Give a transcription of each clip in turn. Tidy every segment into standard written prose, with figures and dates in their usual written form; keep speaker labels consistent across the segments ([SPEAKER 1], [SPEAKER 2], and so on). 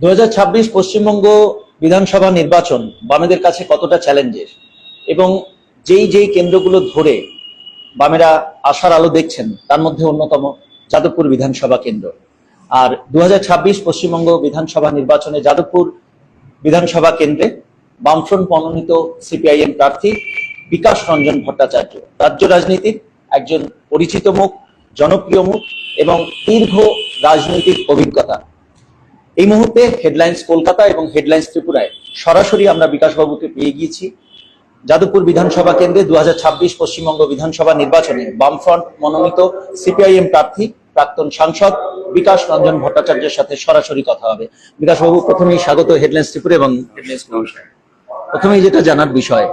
[SPEAKER 1] 2026 পশ্চিমবঙ্গ বিধানসভা নির্বাচন বামেদের কাছে কতটা চ্যালেঞ্জের, এবং যেই যেই কেন্দ্রগুলো ধরে বামেরা আশার আলো দেখছেন তার মধ্যে অন্যতম যাদবপুর বিধানসভা কেন্দ্র। আর 2026 পশ্চিমবঙ্গ বিধানসভা নির্বাচনে যাদবপুর বিধানসভা কেন্দ্রে বামফ্রন্ট মনোনীত সিপিআইএম প্রার্থী বিকাশ রঞ্জন ভট্টাচার্য রাজ্য রাজনীতির একজন পরিচিত মুখ, জনপ্রিয় মুখ এবং দীর্ঘ রাজনৈতিক অভিজ্ঞতা। এই মুহূর্তে হেডলাইন্স কলকাতা এবং হেডলাইন্স ত্রিপুরায় সরাসরি আমরা বিকাশবাবুকে পেয়ে গিয়েছি। যাদবপুর বিধানসভা কেন্দ্রে 2026 পশ্চিমবঙ্গ বিধানসভা নির্বাচনে বামফ্রন্ট মনোনীত সিপিআইএম প্রার্থী প্রাক্তন সাংসদ বিকাশ রঞ্জন ভট্টাচার্যের সাথে সরাসরি কথা হবে। বিকাশবাবু, প্রথমেই স্বাগত হেডলাইন্স ত্রিপুরা এবং হেডলাইন্স। নমস্কার। প্রথমেই যেটা জানার বিষয়,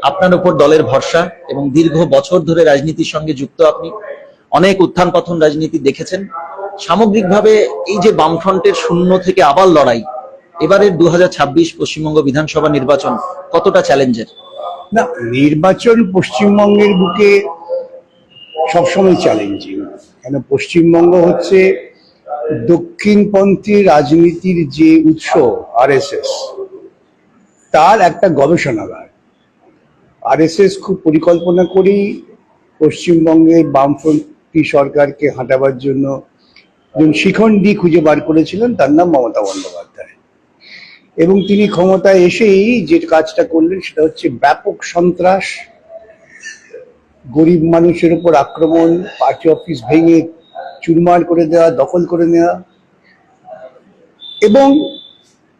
[SPEAKER 1] আপনার উপর দলের ভরসা এবং দীর্ঘ বছর ধরে রাজনীতির সঙ্গে যুক্ত আপনি, অনেক উত্থান পতন রাজনীতি দেখেছেন। সামগ্রিকভাবে এই যে বামফ্রন্টের শূন্য থেকে আবার লড়াই, এবারের 2026 পশ্চিমবঙ্গ বিধানসভা নির্বাচন কতটা চ্যালেঞ্জের?
[SPEAKER 2] না, নির্বাচন পশ্চিমবঙ্গের বুকে সবসময় চ্যালেঞ্জিং। কেন, পশ্চিমবঙ্গ হচ্ছে দক্ষিণপন্থী রাজনীতির যে উৎস আরএসএস, তার একটা গবেষণাগার। আরএসএস খুব পরিকল্পনা করেই পশ্চিমবঙ্গের বামপন্থী সরকারকে হাঁটাবার জন্য একজন শিখণ্ডী খুঁজে বার করেছিলেন, তার নাম মমতা বন্দ্যোপাধ্যায়। এবং তিনি ক্ষমতায় এসেই যে কাজটা করলেন সেটা হচ্ছে ব্যাপক সন্ত্রাস, গরিব মানুষের উপর আক্রমণ, পার্টি অফিস ভেঙে চুরমার করে দেওয়া, দখল করে নেওয়া এবং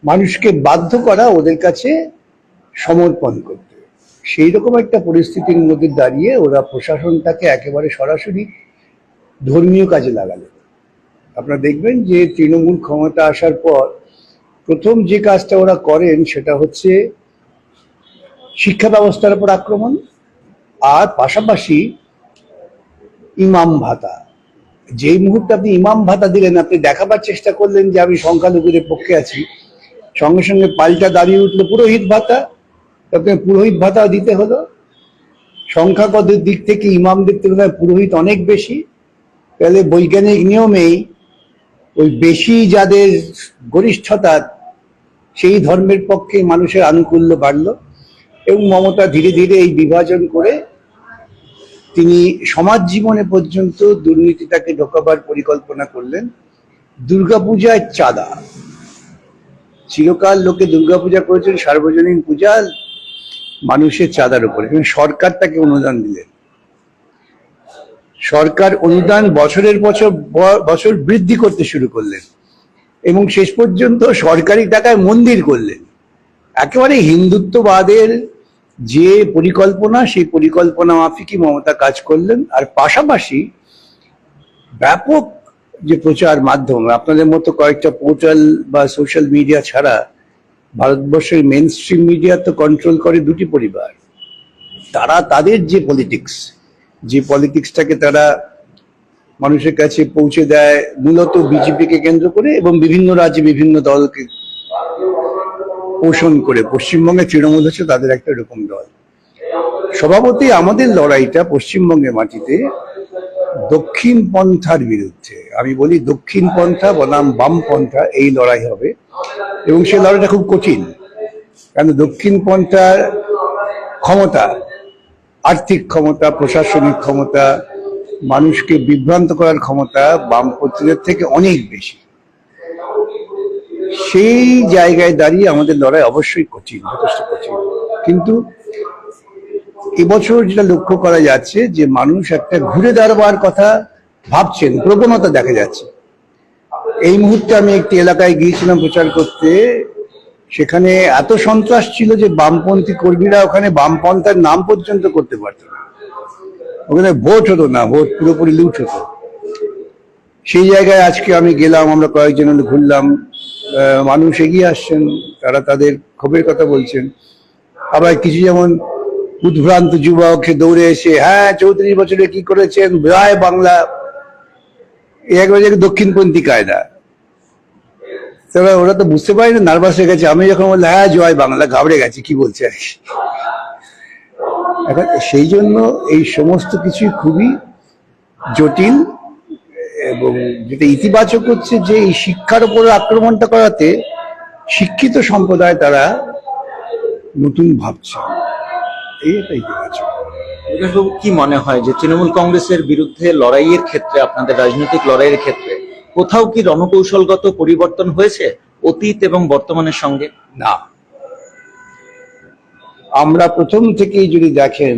[SPEAKER 2] মানুষকে বাধ্য করা ওদের কাছে সমর্পণ করতে। সেই রকম একটা পরিস্থিতির মধ্যে দাঁড়িয়ে ওরা প্রশাসনটাকে একেবারে সরাসরি ধর্মীয় কাজে লাগালো। আপনারা দেখবেন যে তৃণমূল ক্ষমতা আসার পর প্রথম যে কাজটা ওরা করেন সেটা হচ্ছে শিক্ষা ব্যবস্থার উপর আক্রমণ, আর পাশাপাশি ইমাম ভাতা। যেই মুহূর্তে আপনি ইমাম ভাতা দিলেন, আপনি দেখাবার চেষ্টা করলেন যে আমি সংখ্যালঘুদের পক্ষে আছি, সঙ্গে সঙ্গে পাল্টা দাঁড়িয়ে উঠলো পুরোহিত ভাতা। তাতে পুরোহিত ভাতা দিতে হলো। সংখ্যাগতের দিক থেকে ইমামদের তুলনায় পুরোহিত অনেক বেশি, তাহলে বৈজ্ঞানিক নিয়মেই ওই বেশি যাদের গরিষ্ঠতা সেই ধর্মের পক্ষে মানুষের আনুকূল্য বাড়লো। এবং মমতা ধীরে ধীরে এই বিভাজন করে তিনি সমাজ জীবনে পর্যন্ত দুর্নীতিটাকে ঢোকাবার পরিকল্পনা করলেন। দুর্গাপূজায় চাঁদা, চিরকাল লোকে দুর্গাপূজা করেছেন সার্বজনীন পূজা, মানুষের চাঁদার উপরে, কিন্তু সরকার তাকে অনুদান দিলেন। সরকার অনুদান বছরের বছর বৃদ্ধি করতে শুরু করলেন এবং শেষ পর্যন্ত সরকারি টাকায় মন্দির করলেন। একেবারে হিন্দুত্ববাদের যে পরিকল্পনা, সেই পরিকল্পনা মাফিকই মমতা কাজ করলেন। আর পাশাপাশি ব্যাপক যে প্রচার মাধ্যম, আপনাদের মতো কয়েকটা পোর্টাল বা সোশ্যাল মিডিয়া ছাড়া ভারতবর্ষের মেন স্ট্রিম মিডিয়া তো কন্ট্রোল করে দুটি পরিবার। তারা তাদের যে পলিটিক্সটাকে তারা মানুষের কাছে পৌঁছে দেয় মূলত বিজেপিকে কেন্দ্র করে এবং বিভিন্ন রাজ্যে বিভিন্ন দলকে পোষণ করে। পশ্চিমবঙ্গে তৃণমূল হচ্ছে তাদের একটা এরকম দল। স্বভাবতই আমাদের লড়াইটা পশ্চিমবঙ্গের মাটিতে দক্ষিণ পন্থার বিরুদ্ধে। আমি বলি দক্ষিণ পন্থা বনাম বামপন্থা, এই লড়াই হবে এবং সেই লড়াইটা খুব কঠিন। কারণ দক্ষিণ পন্থার ক্ষমতা, আর্থিক ক্ষমতা, প্রশাসনিক ক্ষমতা, মানুষকে বিভ্রান্ত করার ক্ষমতা বামপন্থীদের থেকে অনেক বেশি। সেই জায়গায় দাঁড়িয়ে আমাদের লড়াই অবশ্যই কঠিন, যথেষ্ট কঠিন। কিন্তু এবছর যেটা লক্ষ্য করা যাচ্ছে যে মানুষ একটা ঘুরে দাঁড়াবার কথা ভাবছেন, প্রবণতা দেখা যাচ্ছে। এই মুহূর্তে আমি একটি এলাকায় গিয়েছিলাম প্রচার করতে, সেখানে এত সন্ত্রাস ছিল যে বামপন্থী কর্মীরা ওখানে বামপন্থার নাম পর্যন্ত করতে পারত না। ওখানে ভোট হতো না, ভোট পুরোপুরি লুট হতো। সেই জায়গায় আজকে আমি গেলাম, আমরা কয়েকজন ঘুরলাম, মানুষ এগিয়ে আসছেন, তারা তাদের ক্ষোভের কথা বলছেন। আবার কিছু যেমন উদ্ভ্রান্ত যুবক দৌড়ে এসে, হ্যাঁ 34 বছরে কি করেছেন, জয় বাংলা, একবারে দক্ষিণপন্থী কায়দা। তবে ওরা তো বুঝতে পারি না, নার্ভাস হয়ে গেছে। আমি যখন বললাম হ্যাঁ জয় বাংলা, ঘাবড়ে গেছে, কি বলছে আর কি। এখন সেই জন্য এই সমস্ত কিছুই খুবই জটিল এবং যেটা ইতিবাচক হচ্ছে যে এই শিক্ষার উপরে আক্রমণটা করাতে শিক্ষিত সম্প্রদায় তারা নতুন ভাবছে, এই একটা ইতিবাচক।
[SPEAKER 1] বিকাশবাবু, কি মনে হয় যে তৃণমূল কংগ্রেসের বিরুদ্ধে লড়াইয়ের ক্ষেত্রে, আপনাদের রাজনৈতিক লড়াইয়ের ক্ষেত্রে কোথাও কি রণকৌশলগত পরিবর্তন হয়েছে অতীত এবং বর্তমানের সঙ্গে?
[SPEAKER 2] না, আমরা প্রথম থেকেই যদি দেখেন,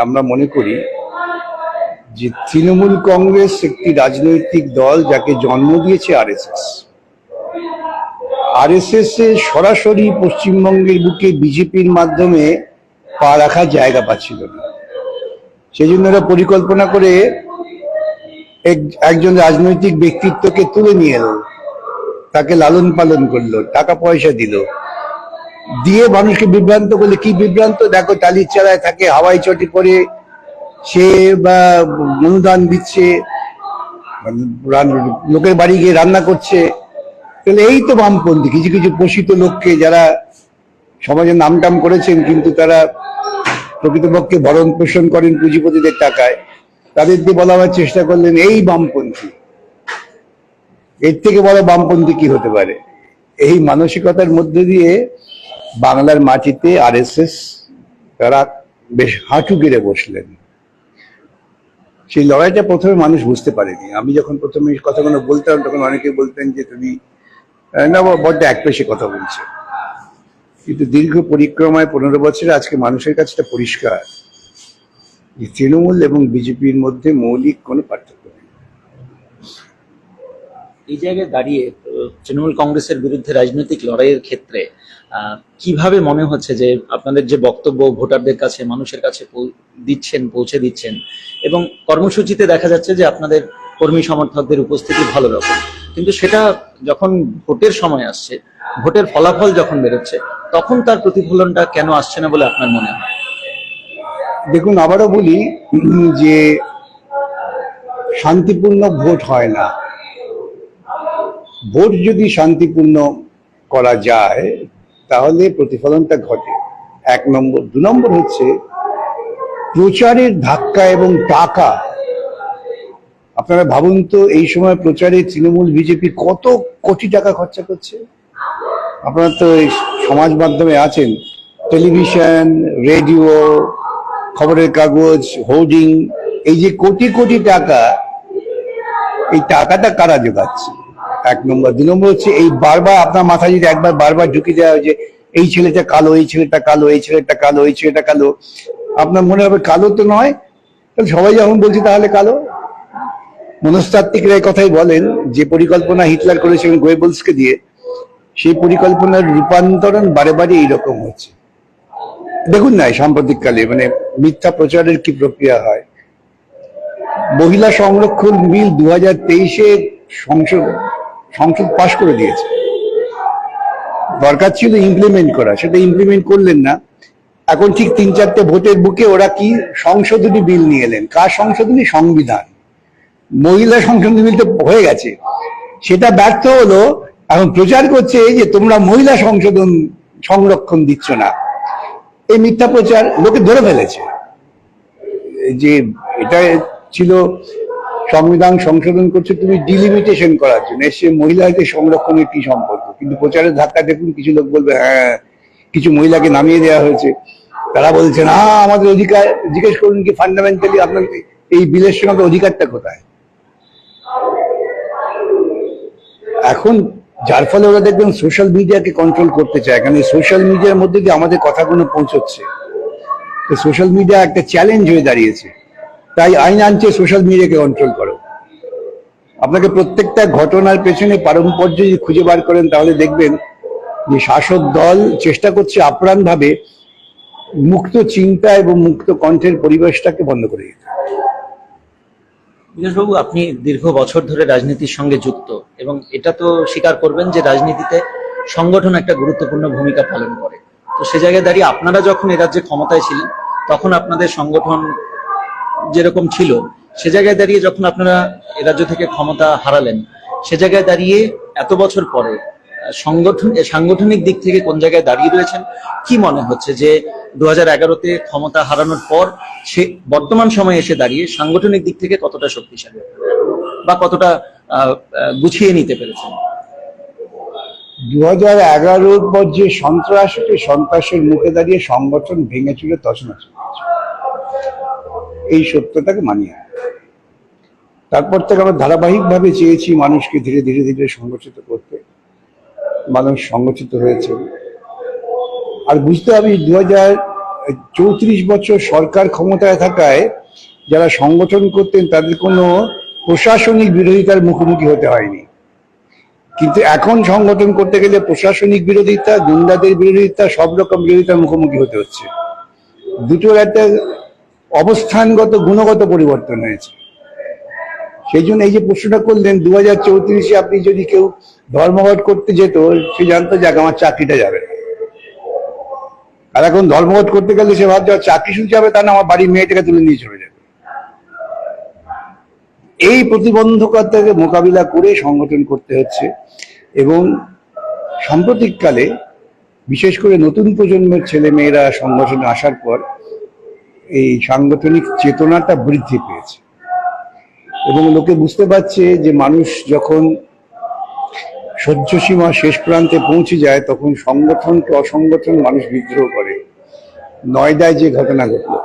[SPEAKER 2] আমরা মনে করি যে তৃণমূল কংগ্রেস একটি রাজনৈতিক দল যাকে জন্ম দিয়েছে আরএসএস। আরএসএস এ সরাসরি পশ্চিমবঙ্গের বুকে বিজেপির মাধ্যমে পা রাখার জায়গা পাচ্ছিল না, সেই জন্য ওরা পরিকল্পনা করে একজন রাজনৈতিক ব্যক্তিত্বকে তুলে নিয়ে এলো, তাকে লালন পালন করলো, টাকা পয়সা দিল, দিয়ে মানুষকে বিভ্রান্ত করলে। কি বিভ্রান্ত? দেখো, টালির চালায় থাকে, হাওয়াই চটি পরে সে বা অনুদান দিচ্ছে, লোকের বাড়ি গিয়ে রান্না করছে। তাহলে এই তো বামপন্থী। কিছু কিছু পোষিত লোককে যারা সমাজে নামটাম করেছেন কিন্তু তারা প্রকৃতপক্ষে ভরণ পোষণ করেন পুঁজিপতিদের টাকায়, তাদের দিয়ে বলাবার চেষ্টা করলেন এই বামপন্থী। এর থেকে বড় বামপন্থী কি হতে পারে? এই মানসিকতার মধ্যে দিয়ে বাংলার মাটিতে আরএসএস তারা বেশ হাঁটু গেড়ে বসলেন। সেই লড়াইটা প্রথমে মানুষ বুঝতে পারেনি। আমি যখন প্রথমে এই কথাগুলো বলতাম তখন অনেকে বলতেন যে তুমি না বড্ড একপেশে কথা বলছো, কিন্তু দীর্ঘ পরিক্রমায় 15 বছরে আজকে মানুষের কাছে এটা পরিষ্কার যে তৃণমূল এবং বিজেপির মধ্যে মৌলিক কোনো পার্থক্য নেই।
[SPEAKER 1] এই জায়গায় দাঁড়িয়ে তৃণমূল কংগ্রেসের বিরুদ্ধে রাজনৈতিক লড়াইয়ের ক্ষেত্রে কিভাবে মনে হচ্ছে যে আপনাদের যে বক্তব্য ভোটারদের কাছে, মানুষের কাছে পৌঁছে দিচ্ছেন, এবং কর্মসূচিতে দেখা যাচ্ছে যে আপনাদের কর্মী সমর্থকদের উপস্থিতি ভালো রকম, কিন্তু সেটা যখন ভোটের সময় আসছে, ভোটের ফলাফল যখন বেরোচ্ছে, তখন তার প্রতিফলনটা কেন আসছে না বলে আপনার মনে হয়?
[SPEAKER 2] দেখুন, আবারও বলি যে শান্তিপূর্ণ ভোট হয় না। ভোট যদি শান্তিপূর্ণ করা যায় তাহলে প্রতিফলনটা ঘটে, 1 নম্বর। 2 নম্বর হচ্ছে প্রচারের ধাক্কা এবং টাকা। আপনারা ভাবুন তো, এই সময় প্রচারে তৃণমূল বিজেপি কত কোটি টাকা খরচা করছে। আপনারা তো এই সমাজ মাধ্যমে আছেন, টেলিভিশন, রেডিও, খবরের কাগজ, হোর্ডিং, এই যে কোটি কোটি টাকা, এই টাকাটা কারা যোগাচ্ছে? 1 নম্বর। 2 নম্বর হচ্ছে এই বারবার আপনার মাথায় যদি একবার বারবার ঢুকে দেওয়া যে এই ছেলেটা কালো, এই ছেলেটা কালো, এই ছেলেটা কালো, এই ছেলেটা কালো, আপনার মনে হবে কালো তো নয়, তাহলে সবাই যখন বলছে তাহলে কালো। মনস্তাত্ত্বিকরা এই কথাই বলেন যে পরিকল্পনা হিটলার করেছিলেন গোয়েবলসকে দিয়ে, সেই পরিকল্পনার রূপান্তরণ বারে বারে এইরকম হচ্ছে। দেখুন না, সাম্প্রতিককালে মানে মিথ্যা প্রচারের কি প্রক্রিয়া হয়। মহিলা সংরক্ষণ বিল 2023-এ সংসদ পাশ করে দিয়েছে, দরকার ছিল ইমপ্লিমেন্ট করা, সেটা ইমপ্লিমেন্ট করলেন না। এখন ঠিক 3-4টে ভোটের বুকে ওরা কি সংশোধনী বিল নিয়ে এলেন। কার সংশোধনী? সংবিধান। মহিলা সংশোধনী বিল তো হয়ে গেছে, সেটা ব্যর্থ হলো। এখন প্রচার করছে যে তোমরা মহিলা সংরক্ষণ দিচ্ছ না। এই মিথ্যা প্রচার লোকে ধরে ফেলেছে যে এটা ছিল সংবিধান সংশোধন করছে তুমি ডিলিমিটেশন করার জন্য, এসে মহিলাদের সংরক্ষণের কি সম্পর্ক? কিন্তু প্রচারের ধাক্কা দেখুন, কিছু লোক বলবে হ্যাঁ কিছু মহিলাকে নামিয়ে দেওয়া হয়েছে, তারা বলছে না আমাদের অধিকার। জিজ্ঞেস করুন কি ফান্ডামেন্টালি আপনার এই বিলের সঙ্গে অধিকারটা কোথায়? এখন যার ফলে ওরা দেখবেন সোশ্যাল মিডিয়াকে কন্ট্রোল করতে চায়, কারণ এই সোশ্যাল মিডিয়ার মধ্যে দিয়ে আমাদের কথাগুলো পৌঁছচ্ছে। সোশ্যাল মিডিয়া একটা চ্যালেঞ্জ হয়ে দাঁড়িয়েছে, তাই আইন আনছে সোশ্যাল মিডিয়াকে কন্ট্রোল করো। আপনাকে প্রত্যেকটা ঘটনার পেছনে পারম্পর্য যদি খুঁজে বার করেন তাহলে দেখবেন যে শাসক দল চেষ্টা করছে আপ্রাণভাবে মুক্ত চিন্তা এবং মুক্ত কণ্ঠের পরিবেশটাকে বন্ধ করে দিতে।
[SPEAKER 1] বিকাশবাবু, আপনি দীর্ঘ বছর ধরে রাজনীতির সঙ্গে যুক্ত, এবং এটা তো স্বীকার করবেন যে রাজনীতিতে সংগঠন একটা গুরুত্বপূর্ণ ভূমিকা পালন করে। তো সে জায়গায় দাঁড়িয়ে আপনারা যখন এ রাজ্যে ক্ষমতায় ছিলেন তখন আপনাদের সংগঠন যেরকম ছিল, সে জায়গায় দাঁড়িয়ে যখন আপনারা এ রাজ্য থেকে ক্ষমতা হারালেন, সে জায়গায় দাঁড়িয়ে এত বছর পরে সাংগঠনিক দিক থেকে কোন জায়গায় দাঁড়িয়ে রয়েছেন? কি মনে হচ্ছে যে 2011-তে ক্ষমতা হারানোর পর সে বর্তমান সময়ে এসে দাঁড়িয়ে সাংগঠনিক দিক থেকে কতটা শক্তিশালী? বা কতটা গুছিয়ে নিতে পেরেছেন?
[SPEAKER 2] 2011-র পর যে সন্ত্রাসের মুখে দাঁড়িয়ে সংগঠন ভেঙে চুরে তছনছ হয়েছে, এই সত্যটাকে মানিয়ে। তারপর থেকে আমরা ধারাবাহিকভাবে চেয়েছি মানুষকে ধীরে ধীরে ধীরে সংগঠিত করতে। মানুষ সংগঠিত হয়েছে। আর বুঝতে হবে 34 বছর সরকার ক্ষমতায় থাকায় যারা সংগঠন করতেন তাদের কোনো প্রশাসনিক বিরোধিতার মুখোমুখি হতে হয়নি। কিন্তু এখন সংগঠন করতে গেলে প্রশাসনিক বিরোধিতা, গুন্ডাদের বিরোধিতা, সব রকম বিরোধিতার মুখোমুখি হতে হচ্ছে। দুটোর একটা অবস্থানগত গুণগত পরিবর্তন হয়েছে। সেই জন্য এই যে প্রশ্নটা করলেন, 2034-এ আপনি যদি কেউ ধর্মঘট করতে যেত, সে জানতো যে আমার চাকরিটা যাবে না। আর এখন ধর্মঘট করতে গেলে সে ভাবছে চাকরি শুনতে যাবে, তা না আমার বাড়ির মেয়েটাকে তুলে নিয়ে চলে যাবে। এই প্রতিবন্ধকতাকে মোকাবিলা করে সংগঠন করতে হচ্ছে। এবং সাম্প্রতিককালে বিশেষ করে নতুন প্রজন্মের ছেলে মেয়েরা সংগঠনে আসার পর এই সাংগঠনিক চেতনাটা বৃদ্ধি পেয়েছে এবং লোকে বুঝতে পারছে যে মানুষ যখন সহ্য সীমা শেষ প্রান্তে পৌঁছে যায় তখন সংগঠনকে অসংগঠন মানুষ বিদ্রোহ করে। নয়দায় যে ঘটনা ঘটলো,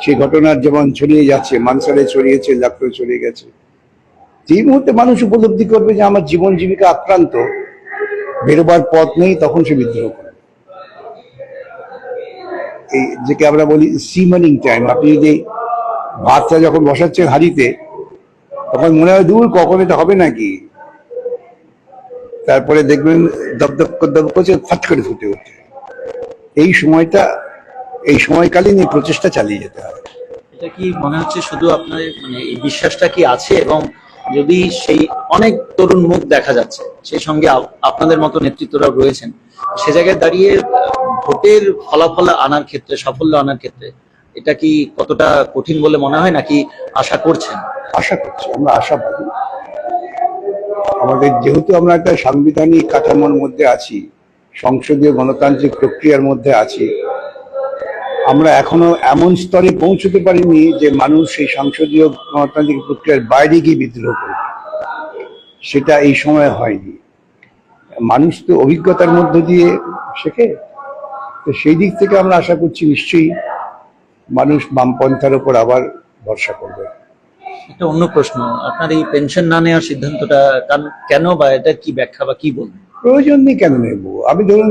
[SPEAKER 2] সেই ঘটনার যেমন ছড়িয়ে যাচ্ছে, মানসারে ছড়িয়েছে, লাকড়ে ছড়িয়ে গেছে, যেই মুহূর্তে মানুষ উপলব্ধি করবে যে আমার জীবন জীবিকা আক্রান্ত, বেরোবার পথ নেই, তখন সে বিদ্রোহ করবে। এই যেকে আমরা বলি সিমানিং টাইম। আপনি যদি ভাতটা যখন বসাচ্ছেন হাঁড়িতে, তখন মনে হয় দূর কখন এটা হবে নাকি, তারপরে দেখবেন দপদপ করছে, ফাট করে ফুটে ওঠে। এই সময়কালীন এই প্রচেষ্টা চালিয়ে যেতে হবে।
[SPEAKER 1] এটা কি মনে হচ্ছে শুধু আপনার মানে এই বিশ্বাসটা কি আছে, এবং যদি সেই অনেক তরুণ মুখ দেখা যাচ্ছে, সেই সঙ্গে আপনাদের মতো নেতৃত্বরাও রয়েছেন, সে জায়গায় দাঁড়িয়ে ভোটের ফলাফল আনার ক্ষেত্রে, সাফল্য আনার ক্ষেত্রে এটা কি কতটা কঠিন বলে মনে হয়, নাকি আশা করছেন?
[SPEAKER 2] আশা করছি, আমরা আশাবাদী। আমাদের যেহেতু আমরা একটা সাংবিধানিক কাঠামোর মধ্যে আছি, সংসদীয় গণতান্ত্রিক প্রক্রিয়ার মধ্যে আছি, আমরা এখনো এমন স্তরে পৌঁছতে পারিনি যে মানুষ সেই সংসদীয় গণতান্ত্রিক প্রক্রিয়ার বাইরে গিয়ে বিদ্রোহ করবে। সেটা এই সময় হয়নি। মানুষ তো অভিজ্ঞতার মধ্য দিয়ে শেখে। তো সেই দিক থেকে আমরা আশা করছি নিশ্চয়ই মানুষ বামপন্থার উপর আবার ভরসা করবে।
[SPEAKER 1] একটা অন্য প্রশ্ন, আপনার এই পেনশন না নেওয়ার সিদ্ধান্তটা কেন, বা এটা কি ব্যাখ্যা বা কি বলবেন?
[SPEAKER 2] প্রয়োজন নেই কেন নেব? আমি ধরুন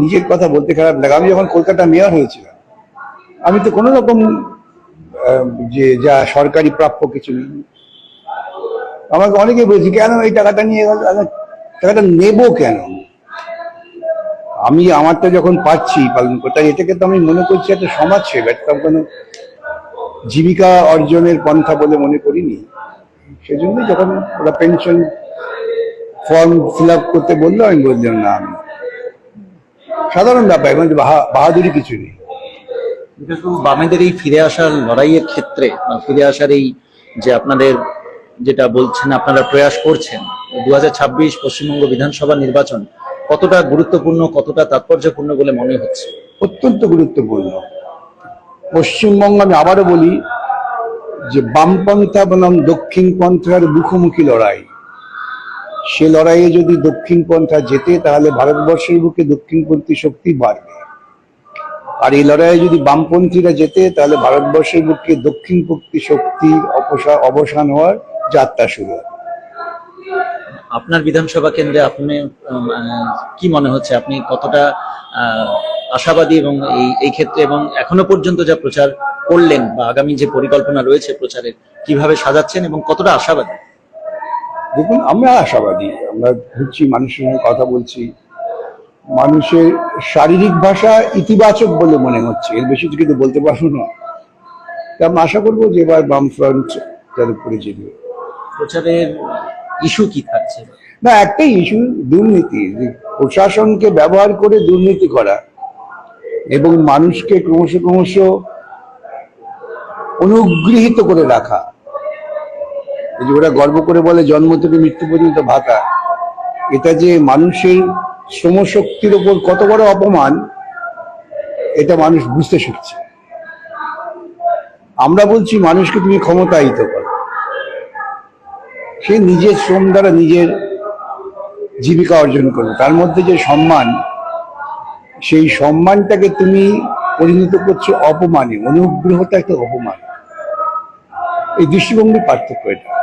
[SPEAKER 2] নিজের কথা বলতে খারাপ লাগে, আমি যখন কলকাতা মেয়র হয়েছিলাম, আমি তো কোনো রকম যে যা সরকারি প্রাপ্য কিছু নেই। আমাকে অনেকে বলছি কেন এই টাকাটা নিয়ে গেল, টাকাটা নেব কেন? আমি আমারটা যখন পাচ্ছি পালন করতে, এটাকে তো আমি মনে করছি একটা সমাজসেবা, একটা কোনো জীবিকা অর্জনের পন্থা বলে মনে করিনি। সেজন্য যখন ওরা পেনশন ফর্ম ফিল আপ করতে বললো, আমি বললাম না, আমি সাধারণ ব্যাপার, মানে বাহাদুরি কিছু নেই।
[SPEAKER 1] বামেদের এই ফিরে আসার লড়াইয়ের ক্ষেত্রে, বা ফিরে আসার এই যে আপনাদের যেটা বলছেন আপনারা প্রয়াস করছেন, 2026 পশ্চিমবঙ্গ বিধানসভা নির্বাচন কতটা গুরুত্বপূর্ণ, কতটা তাৎপর্যপূর্ণ বলে মনে হচ্ছে?
[SPEAKER 2] অত্যন্ত গুরুত্বপূর্ণ। পশ্চিমবঙ্গ, আমি আবারও বলি যে বামপন্থা বনাম দক্ষিণ পন্থার মুখোমুখি লড়াই। সে লড়াইয়ে যদি দক্ষিণ পন্থা জেতে, তাহলে ভারতবর্ষের বুকে দক্ষিণপন্থী শক্তি বাড়বে। আর এই লড়াইয়ে যদি বামপন্থীরা জেতে, তাহলে ভারতবর্ষের বুকে দক্ষিণপন্থী শক্তির অবসান হওয়ার যাত্রা শুরু হবে।
[SPEAKER 1] আপনার বিধানসভা কেন্দ্রে আপনি কি মনে হচ্ছে, আপনি কতটা আশাবাদী এবং এই ক্ষেত্রে, এবং এখনো পর্যন্ত যা প্রচার করলেন বা আগামী যে পরিকল্পনা রয়েছে প্রচারের, কিভাবে সাজাচ্ছেন এবং কতটা আশাবাদী?
[SPEAKER 2] দেখুন, আমরা আশাবাদী। আমরা ঘুরছি, মানুষের সঙ্গে কথা বলছি, মানুষের শারীরিক ভাষা ইতিবাচক বলে মনে হচ্ছে, এর বেশি কিছু বলতে পারবো না। আমরা আশা করবো যে এবার বামফ্রন্ট তার উপরে জিতবে।
[SPEAKER 1] প্রচারের ইস্যু কি থাকছে?
[SPEAKER 2] না, একটাই ইস্যু, দুর্নীতি। প্রশাসনকে ব্যবহার করে দুর্নীতি করা এবং মানুষকে ক্রমশ অনুগৃহীত করে রাখা। এই যে ওরা গর্ব করে বলে জন্ম থেকে মৃত্যু পর্যন্ত ভাতা, এটা যে মানুষের শ্রমশক্তির ওপর কত বড় অপমান, এটা মানুষ বুঝতে শিখছে। আমরা বলছি মানুষকে তুমি ক্ষমতায়িত করো, সে নিজের শ্রম দ্বারা নিজের জীবিকা অর্জন করবে, তার মধ্যে যে সম্মান, সেই সম্মানটাকে তুমি পরিণত করছো অপমানে। অনুগ্রহটা একটা অপমান। এই দৃষ্টিভঙ্গির পার্থক্য এটা।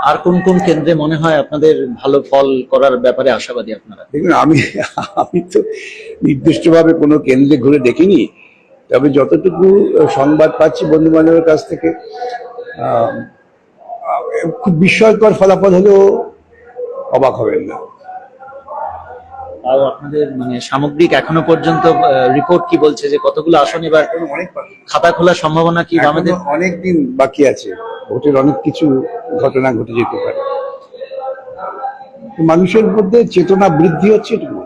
[SPEAKER 1] আর কোন কোন কেন্দ্রে মনে হয় আপনাদের ভালো ফল করার ব্যাপারে আশাবাদী আপনারা?
[SPEAKER 2] দেখুন, আমি তো নির্দিষ্টভাবে কোনো কেন্দ্রে ঘুরে দেখিনি, তবে যতটুকু সংবাদ পাচ্ছি বন্ধু বান্ধবের কাছ থেকে, আহ, খুব বিস্ময়কর ফলাফল হলেও অবাক হবেন না।
[SPEAKER 1] তাও আপনাদের মানে সামগ্রিক এখনো পর্যন্ত রিপোর্ট কি বলছে যে কতগুলো আসন এবার
[SPEAKER 2] অনেক
[SPEAKER 1] খাতা খোলার সম্ভাবনা কি বামেদের?
[SPEAKER 2] অনেক দিন বাকি আছে, ভোটের অনেক কিছু ঘটনা ঘটে যেতে পারে। মানুষের মধ্যে চেতনা বৃদ্ধি হচ্ছে এটুকু।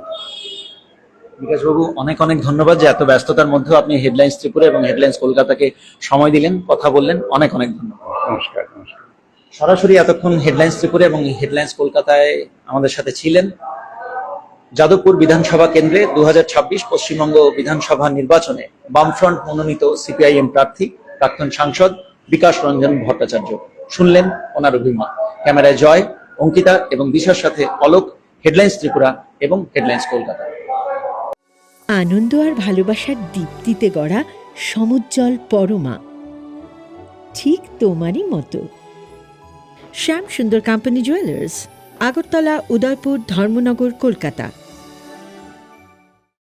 [SPEAKER 1] বিকাশ বাবু, অনেক অনেক ধন্যবাদ যে এত ব্যস্ততার মধ্যেও আপনি হেডলাইন্স ত্রিপুরা এবং হেডলাইন্স কলকাতাকে সময় দিলেন, কথা বললেন। অনেক অনেক ধন্যবাদ।
[SPEAKER 2] নমস্কার। নমস্কার।
[SPEAKER 1] সরাসরি এতক্ষণ হেডলাইন্স ত্রিপুরা এবং হেডলাইন্স কলকাতায় আমাদের সাথে ছিলেন যাদবপুর বিধানসভা কেন্দ্রে 2026 পশ্চিমবঙ্গ বিধানসভা নির্বাচনে বামফ্রন্ট মনোনীত সিপিআইএম প্রার্থী প্রাক্তন সাংসদ বিকাশ রঞ্জন ভট্টাচার্য। শুনলেন ওনার অভিমত। ক্যামেরায় জয়, অঙ্কিতা এবং দিশার সাথে অলোক, হেডলাইন্স ত্রিপুরা এবং হেডলাইন্স কলকাতা।
[SPEAKER 3] আনন্দ আর ভালোবাসার দীপ্তিতে গড়া সমুজ্জ্বল পরমা, ঠিক তোমারই মতো। শ্যাম সুন্দর কোম্পানি জুয়েলার্স, আগরতলা, উদয়পুর, ধর্মনগর, কলকাতা।